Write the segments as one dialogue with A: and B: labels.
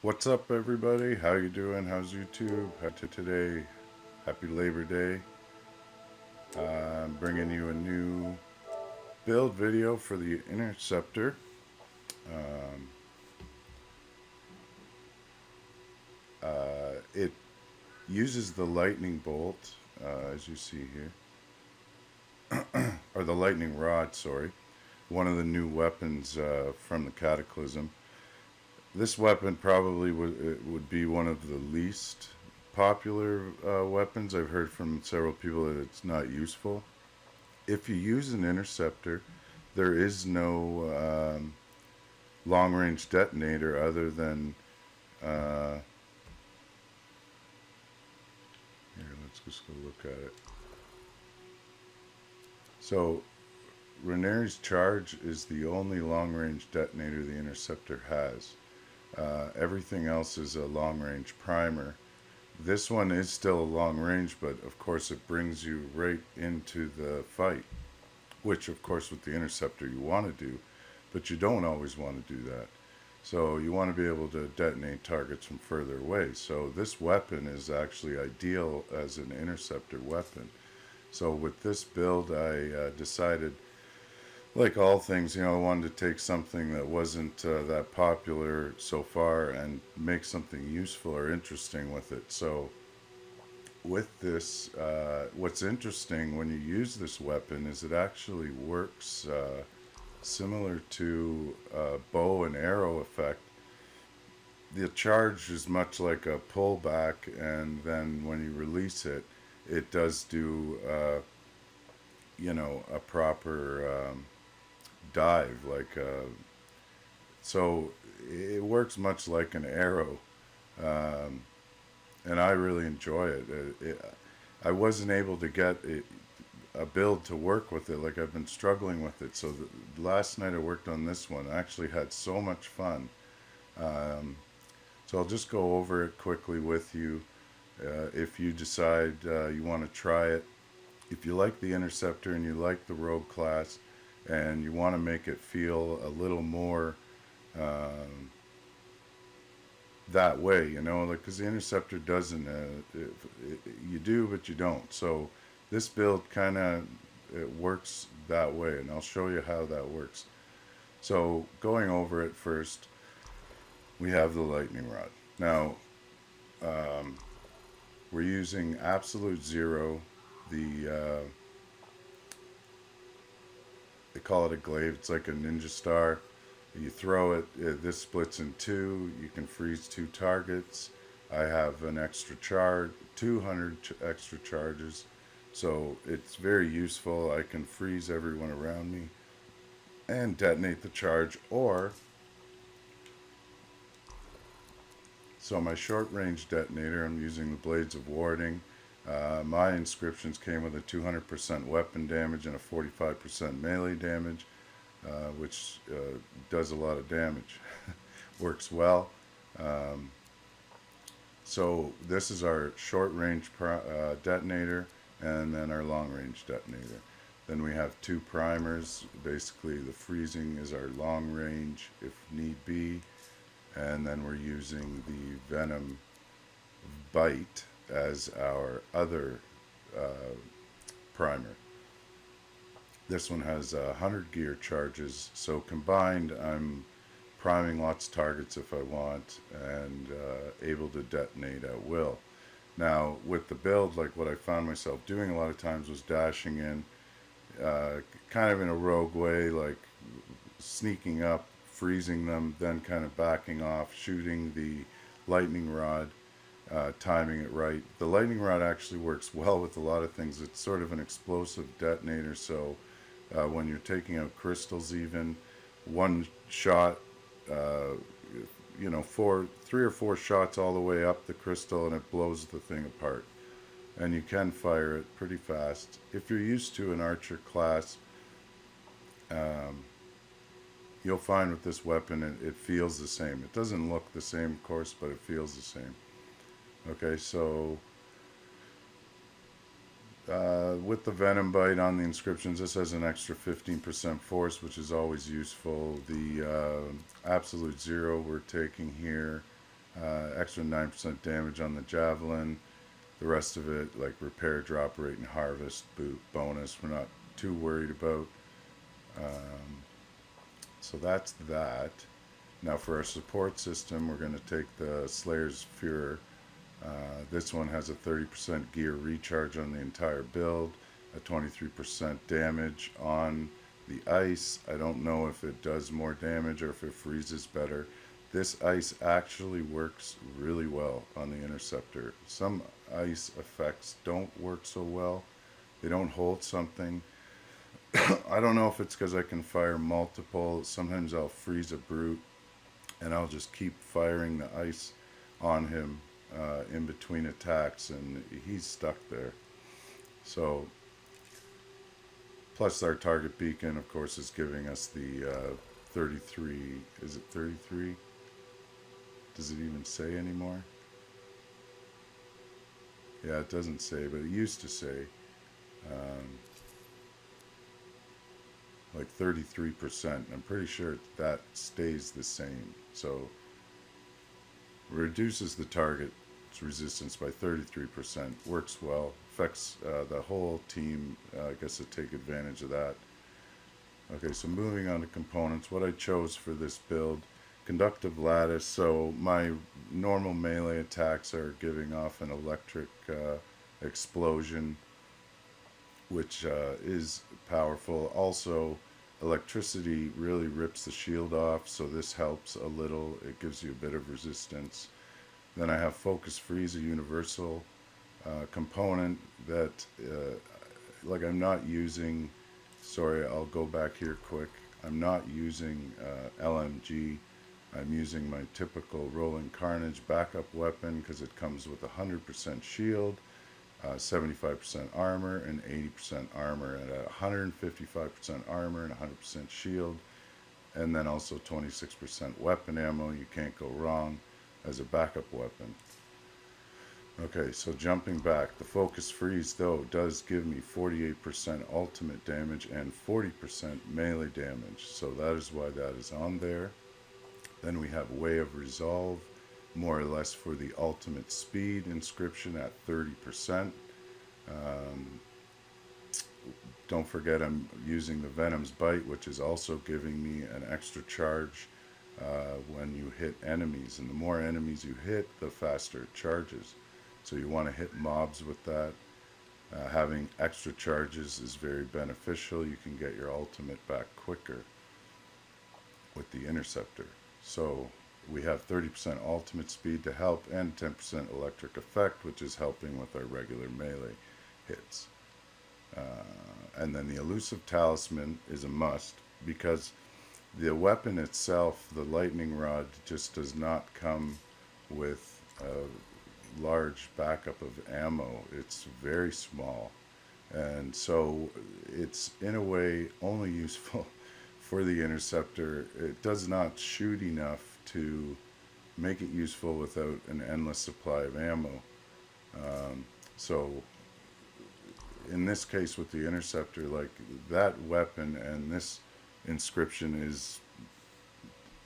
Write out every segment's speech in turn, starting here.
A: What's up, everybody? How you doing? How's YouTube? How to today? Happy Labor Day. I'm bringing you a new build video for the Interceptor. Um, it uses the lightning bolt, as you see here, or the lightning rod, sorry. One of the new weapons from the Cataclysm. This weapon probably would be one of the least popular weapons. I've heard from several people that it's not useful. If you use an interceptor, there is no long range detonator other than. Uh, Here, let's just go look at it. So, Ranieri's charge is the only long range detonator the interceptor has. Everything else is a long range primer. This one is still a long range, but of course it brings you right into the fight, which of course with the interceptor you want to do, but you don't always want to do that. So you want to be able to detonate targets from further away. So this weapon is actually ideal as an interceptor weapon. So with this build I decided, like all things, I wanted to take something that wasn't that popular so far and make something useful or interesting with it. So with this, what's interesting when you use this weapon is it actually works similar to a bow and arrow effect. The charge is much like a pullback, and then when you release it, it does do, a proper dive, so it works much like an arrow, um, and I really enjoy it. I wasn't able to get a build to work with it. Like, I've been struggling with it, so last night I worked on this one. I actually had so much fun. um, so I'll just go over it quickly with you. If you decide you want to try it, if you like the interceptor and you like the rogue class and you want to make it feel a little more um, that way, like, because the interceptor doesn't, you do but you don't. So this build kind of, it works that way, and I'll show you how that works. So going over it first, we have the lightning rod. Now, um, we're using absolute zero. They call it a glaive. It's like a ninja star. You throw it, this splits in two. You can freeze two targets. I have an extra charge, 200 extra charges. So it's very useful. I can freeze everyone around me and detonate the charge. So my short range detonator, I'm using the Blades of Warding. My inscriptions came with a 200% weapon damage and a 45% melee damage, which does a lot of damage. Works well. Um, so this is our short range detonator, and then our long range detonator. Then we have two primers. Basically the freezing is our long range if need be, and then we're using the venom bite as our other uh, primer. This one has 100 gear charges, so combined I'm priming lots of targets if I want, and able to detonate at will. Now with the build, like, what I found myself doing a lot of times was dashing in kind of in a rogue way, like sneaking up, freezing them, then kind of backing off, shooting the lightning rod, timing it right. The lightning rod actually works well with a lot of things. It's sort of an explosive detonator, so when you're taking out crystals, even one shot, uh, three or four shots all the way up the crystal, and it blows the thing apart. And you can fire it pretty fast. If you're used to an archer class, um, you'll find with this weapon it feels the same. It doesn't look the same, of course, but it feels the same. Okay, so with the venom bite on the inscriptions, this has an extra 15% force, which is always useful. The absolute zero we're taking here extra 9% damage on the javelin. The rest of it, like repair, drop rate, and harvest bonus, we're not too worried about. Um, so that's that. Now for our support system, we're going to take the Slayer's Fuhrer. This one has a 30% gear recharge on the entire build, a 23% damage on the ice. I don't know if it does more damage or if it freezes better. This ice actually works really well on the Interceptor. Some ice effects don't work so well. They don't hold something. I don't know if it's because I can fire multiple. Sometimes I'll freeze a brute and I'll just keep firing the ice on him in between attacks, and he's stuck there. So, plus our target beacon, of course, is giving us the 33. Is it 33? Does it even say anymore? Yeah, it doesn't say, but it used to say um, like 33%. I'm pretty sure that stays the same. So reduces the target's resistance by 33%. Works well. Affects the whole team. Gets to take advantage of that. Okay, so moving on to components. What I chose for this build, conductive lattice. So my normal melee attacks are giving off an electric explosion, which is powerful. Also, electricity really rips the shield off, so this helps a little. It gives you a bit of resistance. Then I have focus freeze, a universal component that, like I'm not using, sorry, I'll go back here quick. I'm not using LMG. I'm using my typical Rolling Carnage backup weapon because it comes with 100% shield, 75% armor, and 80% armor, and 155% armor and 100% shield, and then also 26% weapon ammo. You can't go wrong as a backup weapon. Okay, so jumping back, the focus freeze though does give me 48% ultimate damage and 40% melee damage, so that is why that is on there. Then we have Way of Resolve, more or less for the ultimate speed inscription at 30%. Don't forget I'm using the Venom's Bite, which is also giving me an extra charge when you hit enemies. And the more enemies you hit, the faster it charges. So you want to hit mobs with that. Having extra charges is very beneficial. You can get your ultimate back quicker with the Interceptor. So we have 30% ultimate speed to help and 10% electric effect, which is helping with our regular melee hits. And then the elusive talisman is a must because the weapon itself, the lightning rod, just does not come with a large backup of ammo. It's very small, and so it's in a way only useful for the Interceptor. It does not shoot enough to make it useful without an endless supply of ammo. So in this case with the Interceptor, like that weapon and this inscription is,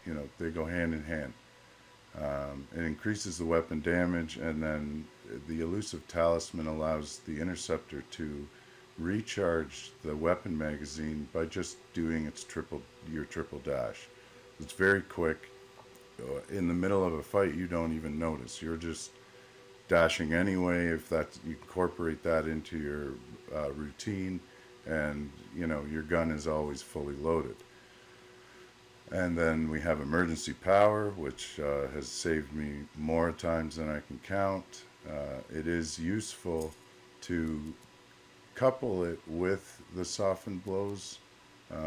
A: you know, they go hand in hand. It increases the weapon damage, and then the elusive talisman allows the Interceptor to recharge the weapon magazine by just doing your triple dash. It's very quick. In the middle of a fight, you don't even notice. You're just dashing anyway. If that, you incorporate that into your routine, and you know your gun is always fully loaded. And then we have emergency power, which has saved me more times than I can count. It is useful to couple it with the softened blows. Where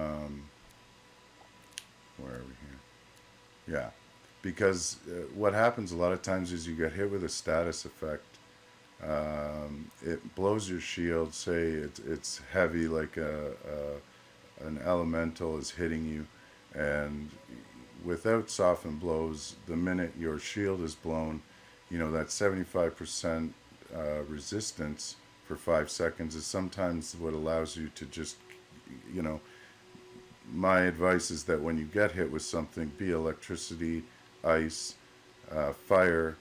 A: are we here? Yeah, because what happens a lot of times is you get hit with a status effect. It blows your shield. Say it's heavy, like an elemental is hitting you, and without softened blows, the minute your shield is blown, you know that 75% resistance for 5 seconds is sometimes what allows you to just, you know, my advice is that when you get hit with something, be electricity, ice, fire,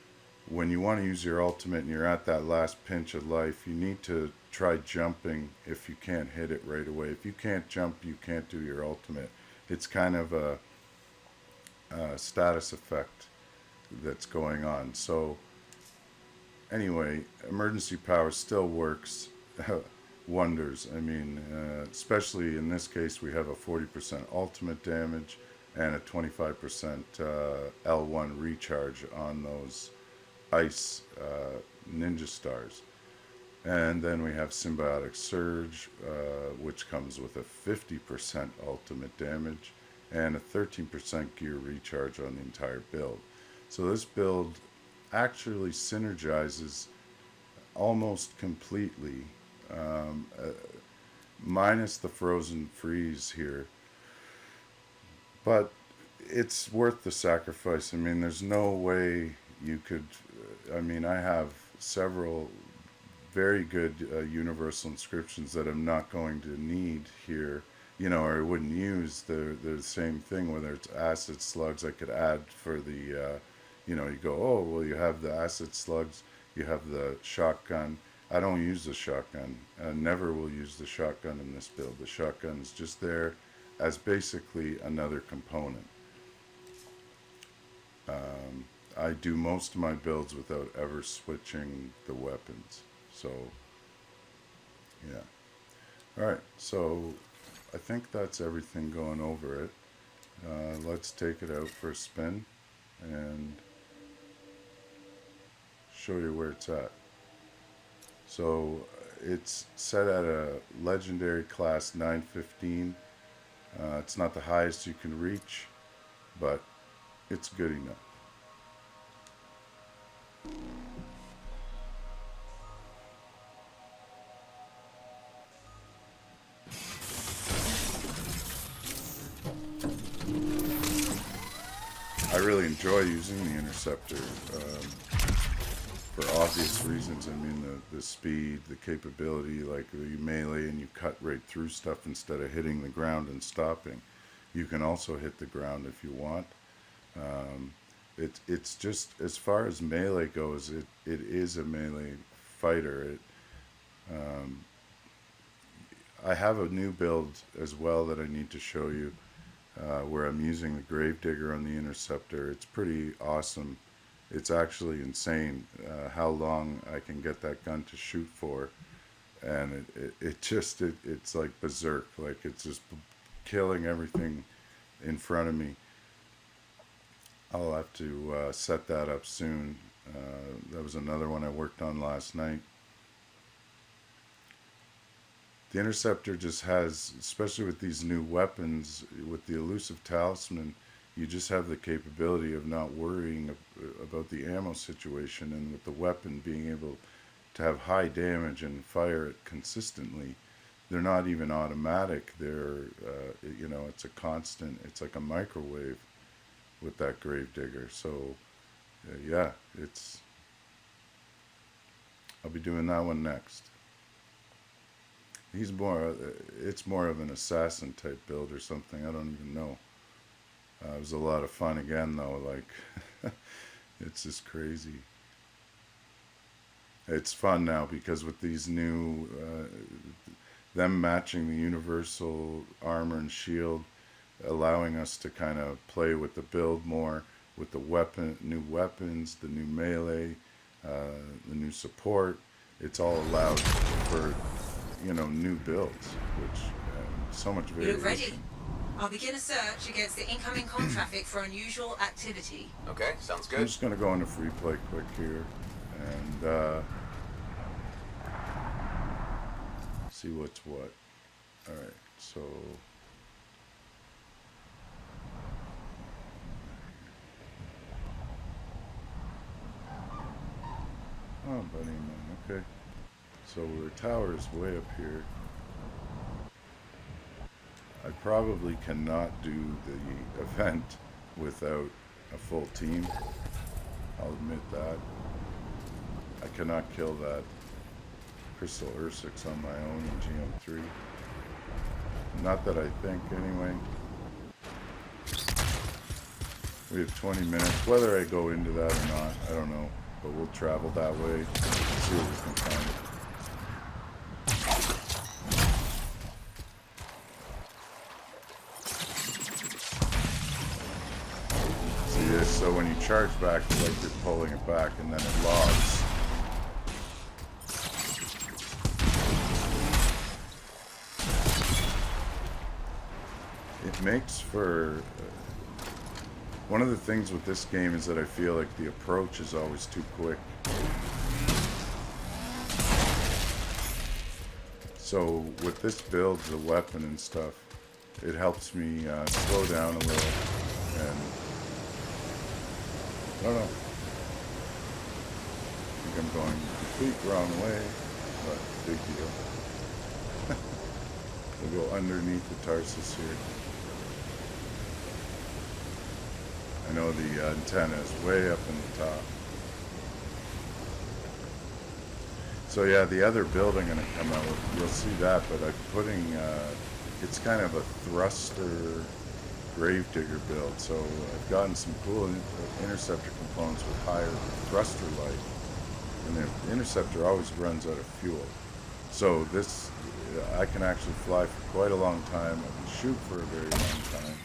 A: when you want to use your ultimate and you're at that last pinch of life, you need to try jumping if you can't hit it right away. If you can't jump, you can't do your ultimate. It's kind of a status effect that's going on. So anyway, emergency power still works wonders. I mean, especially in this case, we have a 40% ultimate damage and a 25% L1 recharge on those ice ninja stars. And then we have symbiotic surge, which comes with a 50% ultimate damage and a 13% gear recharge on the entire build. So this build actually synergizes almost completely, minus the frozen freeze here. But it's worth the sacrifice. I mean, there's no way you could. I mean, I have several very good universal inscriptions that I'm not going to need here, you know, or I wouldn't use. They're the same thing, whether it's acid slugs I could add for the, you know, you go, oh, well, you have the acid slugs, you have the shotgun. I don't use the shotgun. I never will use the shotgun in this build. The shotgun is just there as basically another component. I do most of my builds without ever switching the weapons. So, yeah. Alright, so I think that's everything going over it. Let's take it out for a spin and show you where it's at. So it's set at a legendary class 915. It's not the highest you can reach, but it's good enough. I really enjoy using the Interceptor for obvious reasons. I mean, the speed, the capability, like you melee and you cut right through stuff instead of hitting the ground and stopping. You can also hit the ground if you want. It's just, as far as melee goes, it is a melee fighter. I have a new build as well that I need to show you, where I'm using the Gravedigger on the Interceptor. It's pretty awesome. It's actually insane how long I can get that gun to shoot for, and it's like berserk. Like, it's just killing everything in front of me. I'll have to set that up soon. That was another one I worked on last night. The Interceptor just has, especially with these new weapons, with the elusive talisman, you just have the capability of not worrying about the ammo situation, and with the weapon being able to have high damage and fire it consistently. They're not even automatic. They're, you know, it's a constant, it's like a microwave with that Gravedigger. So, yeah, I'll be doing that one next. It's more of an assassin type build or something. I don't even know. It was a lot of fun again, though. Like, it's just crazy. It's fun now because with these new, them matching the universal armor and shield, allowing us to kind of play with the build more, with the new weapons, the new melee, the new support. It's all allowed for, you know, new builds, which so much variation.
B: You look ready. I'll begin a search against the incoming con traffic for unusual activity.
C: Okay, sounds good.
A: I'm just gonna go into free play quick here and see what's what. All right, so. Oh, buddy, man. Okay. So the tower is way up here. I probably cannot do the event without a full team. I'll admit that. I cannot kill that Crystal Ursix on my own in GM3. Not that I think, anyway. We have 20 minutes. Whether I go into that or not, I don't know. But we'll travel that way. See what we can find. See this? So when you charge back, it's like you're pulling it back and then it logs. It makes for... one of the things with this game is that I feel like the approach is always too quick. So with this build, the weapon and stuff, it helps me slow down a little, and I don't know. I think I'm going the complete wrong way, but big deal. We'll go underneath the Tarsus here. I know the antenna is way up in the top. So yeah, the other build I'm going to come out with, you'll see that, but I'm putting, it's kind of a thruster gravedigger build. So I've gotten some cool interceptor components with higher thruster life. And the interceptor always runs out of fuel. So this, I can actually fly for quite a long time. I can shoot for a very long time.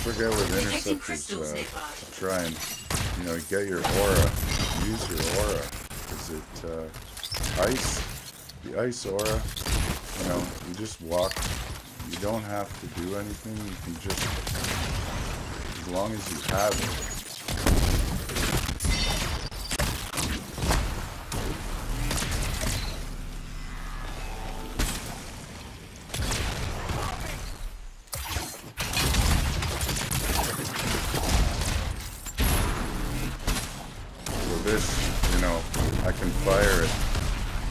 A: Forget with interceptors, try and, get your aura, use your aura. Is it ice? The ice aura, you just walk. You don't have to do anything. You can just, as long as you have it. I can fire it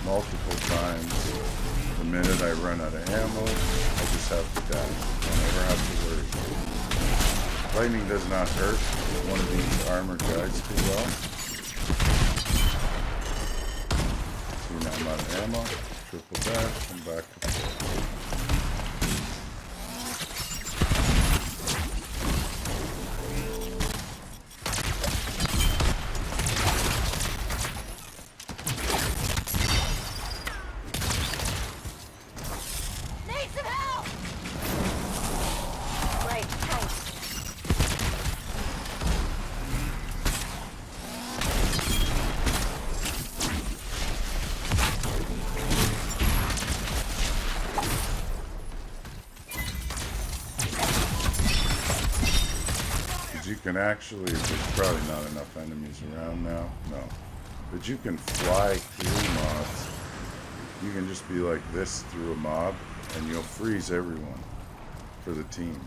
A: multiple times. The minute I run out of ammo, I just have to dash. I never have to worry. Lightning does not hurt one of these armored guys too well. See, now I'm out of ammo. Triple dash, come back to full. You can actually, there's probably not enough enemies around now, no. But you can fly through mobs. You can just be like this through a mob, and you'll freeze everyone for the team.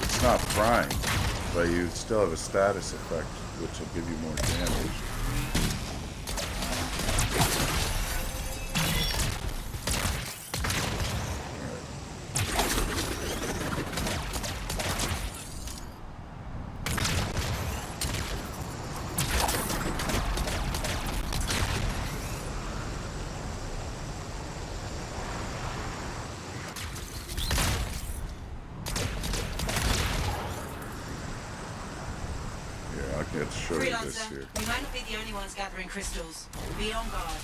A: It's not prime, but you still have a status effect, which will give you more damage. Let's show you this here.
B: We might not be the only ones gathering crystals. Be on guard.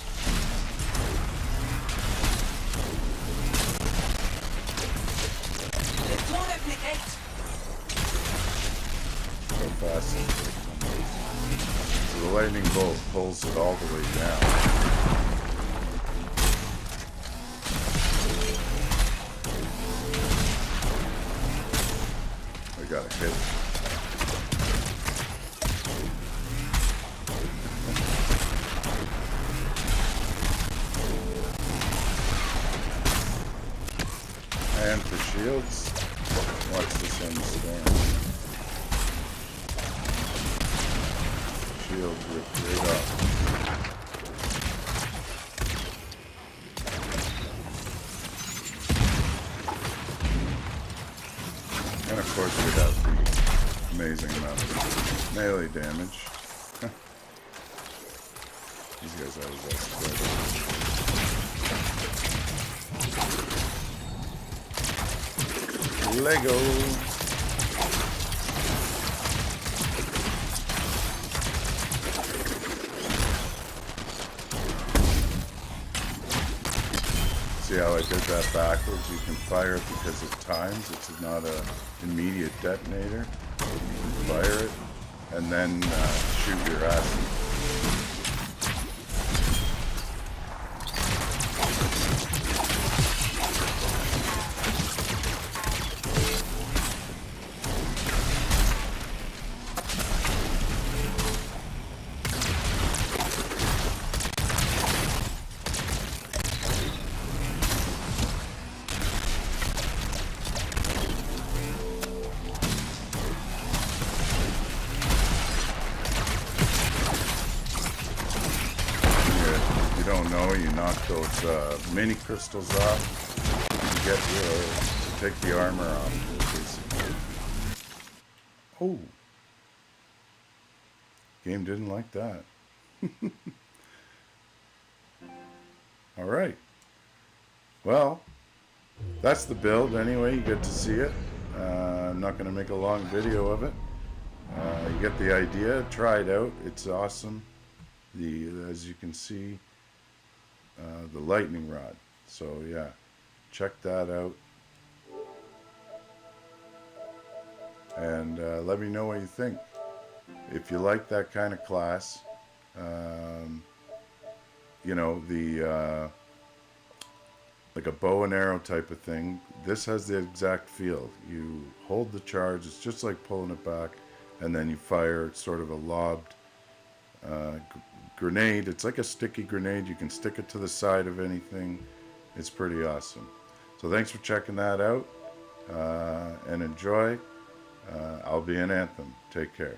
B: Let's not open the gate.
A: Go fast. So the lightning bolt pulls it all the way down. I gotta hit it. shields. Watch this on the storm. Shield ripped right off. And of course we have the amazing amount of melee damage. These guys always have Lego. See how I did that backwards? You can fire it because it times. It's not an immediate detonator. You fire it and then shoot your acid. Don't know, you knock those mini crystals off, you get to take the armor off, basically. Oh, game didn't like that. All right, well, that's the build anyway. You get to see it. I'm not going to make a long video of it. You get the idea. Try it out. It's awesome. As you can see, the lightning rod. So yeah, check that out, and let me know what you think. If you like that kind of class, you know, the like a bow and arrow type of thing, this has the exact feel. You hold the charge, it's just like pulling it back, and then you fire. It's sort of a lobbed grenade. It's like a sticky grenade. You can stick it to the side of anything. It's pretty awesome. So thanks for checking that out, and enjoy. I'll be in Anthem. Take care.